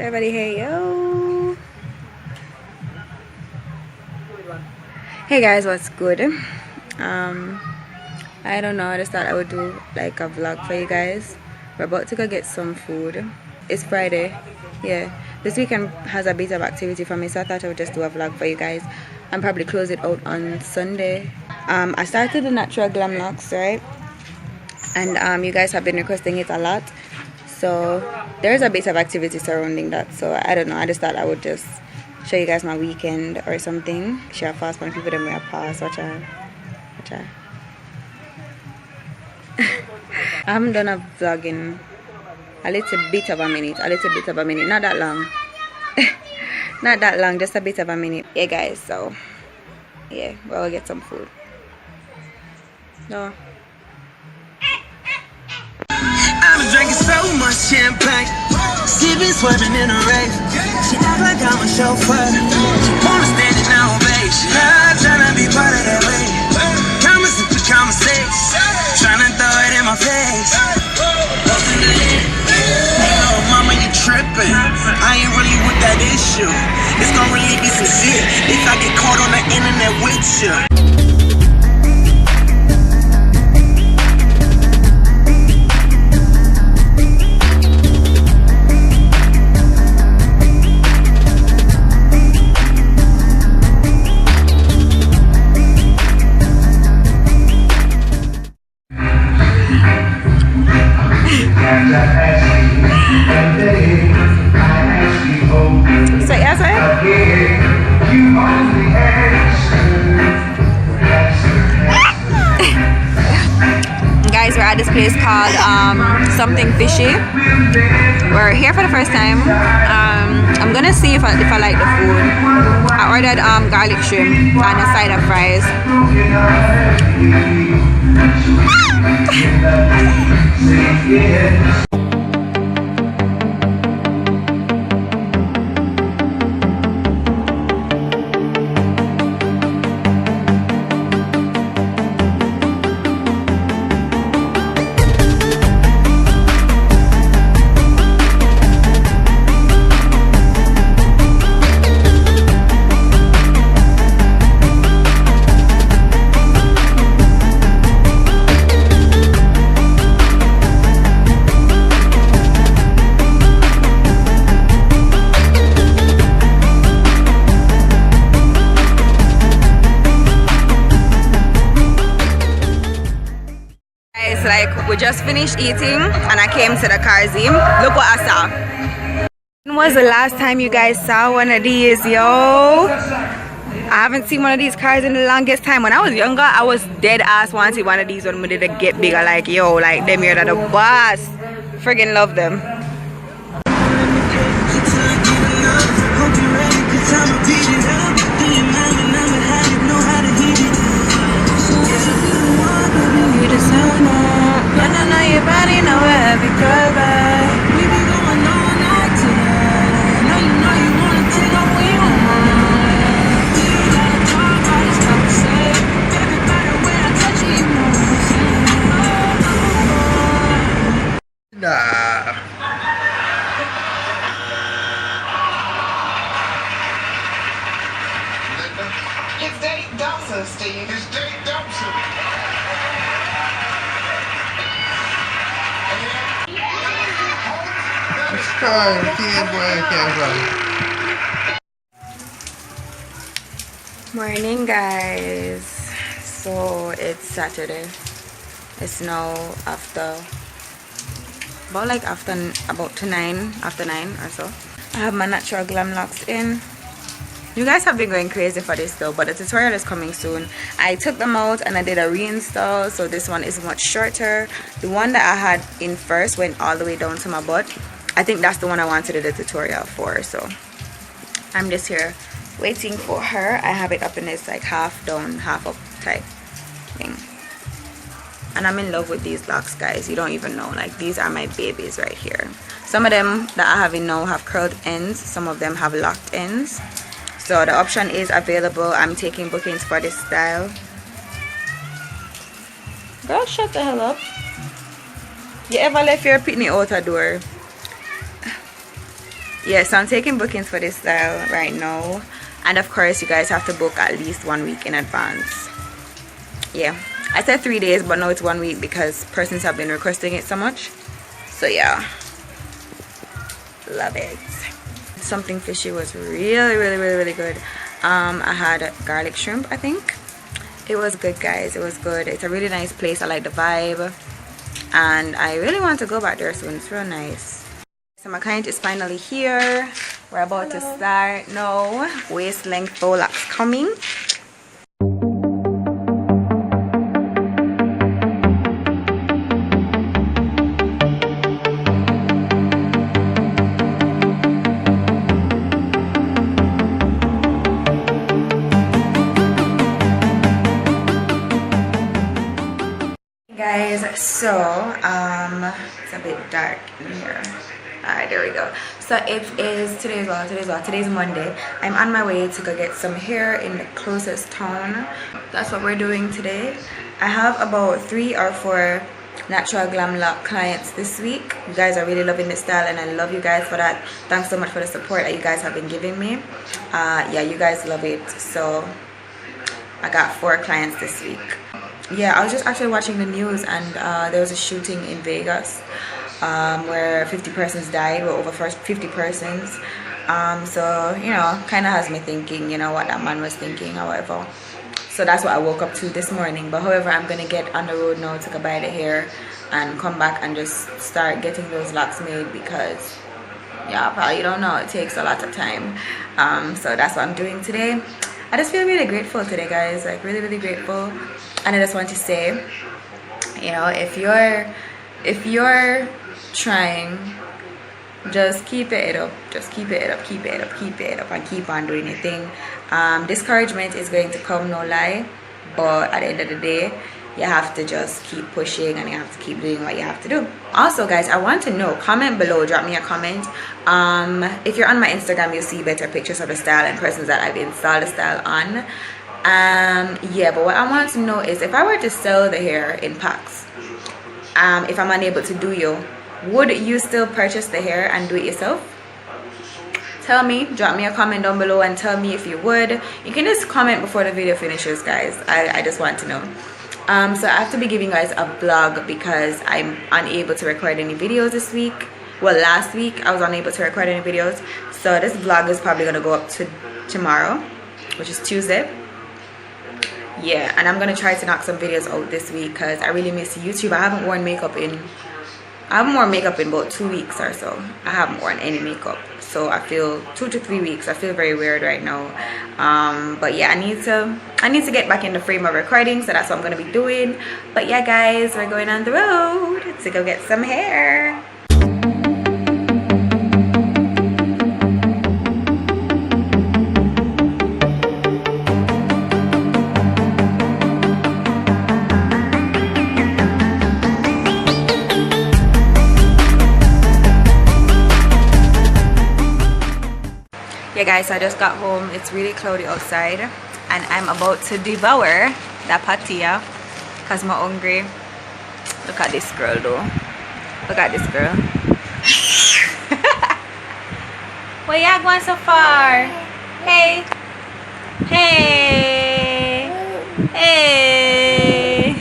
Everybody, hey yo. Hey guys, what's good? I don't know, I just thought I would do like a vlog for you guys. We're about to go get some food. It's Friday. Yeah, this weekend has a bit of activity for me, so I thought I would just do a vlog for you guys and probably close it out on Sunday. I started the natural glam locks, right? And you guys have been requesting it a lot, so there's a bit of activity surrounding that. So I don't know, I just thought I would just show you guys my weekend or something. Share fast when people don't wear pass. Watch out. I haven't done a vlog in a little bit of a minute. Not that long. Not that long, just a bit of a minute. Yeah guys, so yeah, we'll get some food. No. I've been drinking so much champagne, sipping, swerving in a race. She act like I'm a chauffeur. She wanna stand in our ovation. I'm tryna be part of that way. Conversation for conversation, tryna throw it in my face. Oh, mama, you tripping? I ain't really with that issue. It's gonna really be some shit if I get caught on the internet with you. So yeah, so guys, we're at this place called something fishy. We're here for the first time. I'm gonna see if I like the food. I ordered garlic shrimp and a side of fries. Like, we just finished eating and I came to the car zim. Look what I saw. When was the last time you guys saw one of these, yo? I haven't seen one of these cars in the longest time. When I was younger, I was dead ass wanting one of these when we did get bigger. Like, yo, like them here are the boss. Friggin' love them. It's Date Dawson, Steve. It's Date Dawson. Morning guys. So it's Saturday. It's now after about 9 or so. I have my natural glam locks in. You guys have been going crazy for this though, but the tutorial is coming soon. I took them out and I did a reinstall, so this one is much shorter. The one that I had in first went all the way down to my butt. I think that's the one I wanted to do the tutorial for, so I'm just here waiting for her. I have it up in this like half down, half up type thing. And I'm in love with these locks, guys. You don't even know. Like, these are my babies right here. Some of them that I have in now have curled ends. Some of them have locked ends. So the option is available. I'm taking bookings for this style. Girl, shut the hell up. You ever left your pitney out a door? Yeah, so I'm taking bookings for this style right now, and of course you guys have to book at least 1 week in advance. Yeah, I said 3 days, but no, it's 1 week because persons have been requesting it so much. So yeah, love it. Something fishy was really good. I had garlic shrimp, I think. It was good, guys. It was good. It's a really nice place. I like the vibe, and I really want to go back there soon. It's real nice. So my client is finally here. We're about to start now. Waist length bow locks coming. Guys, so it's a bit dark in here. Alright, there we go. So today's Monday. I'm on my way to go get some hair in the closest town. That's what we're doing today. I have about 3 or 4 natural glam lock clients this week. You guys are really loving this style, and I love you guys for that. Thanks so much for the support that you guys have been giving me. Yeah, you guys love it. So I got 4 clients this week. Yeah, I was just actually watching the news, and there was a shooting in Vegas where 50 persons died, well, over 50 persons. So, you know, kind of has me thinking, you know, what that man was thinking or whatever. So that's what I woke up to this morning. But however, I'm going to get on the road now to go buy the hair and come back and just start getting those locks made because, yeah, probably don't know, it takes a lot of time. So that's what I'm doing today. I just feel really grateful today, guys, like really grateful. And I just want to say, you know, if you're trying, just keep it up, and keep on doing your thing. Discouragement is going to come, no lie, but at the end of the day, you have to just keep pushing and you have to keep doing what you have to do. Also, guys, I want to know, comment below, drop me a comment. If you're on my Instagram, you'll see better pictures of the style and persons that I've installed the style on. Yeah, but what I want to know is, if I were to sell the hair in packs, if I'm unable to do you, would you still purchase the hair and do it yourself? Tell me, drop me a comment down below and tell me if you would. You can just comment before the video finishes, guys. I just want to know. So I have to be giving you guys a vlog because I'm unable to record any videos this week. Well, last week I was unable to record any videos, so this vlog is probably gonna go up to tomorrow, which is Tuesday. Yeah, and I'm gonna try to knock some videos out this week because I really miss YouTube. I haven't worn makeup in about 2 weeks or so. I haven't worn any makeup, so I feel 2 to 3 weeks. I feel very weird right now. But yeah, I need to get back in the frame of recording, so that's what I'm gonna be doing. But yeah, guys, we're going on the road to go get some hair. Yeah, guys, I just got home. It's really cloudy outside, and I'm about to devour that patilla because I'm hungry. Look at this girl, though. Look at this girl. Where you going so far? Hey, hey, hey.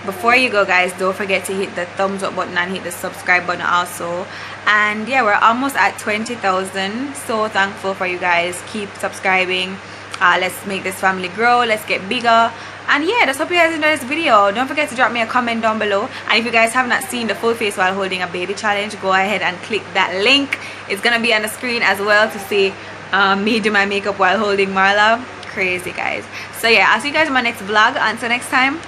Before you go, guys, don't forget to hit the thumbs up button and hit the subscribe button also. And yeah, we're almost at 20,000. So thankful for you guys. Keep subscribing. Let's make this family grow. Let's get bigger. And yeah, just hope you guys enjoyed this video. Don't forget to drop me a comment down below. And if you guys have not seen the full face while holding a baby challenge, go ahead and click that link. It's gonna be on the screen as well to see me do my makeup while holding Marla. Crazy, guys. So yeah, I'll see you guys in my next vlog. Until next time.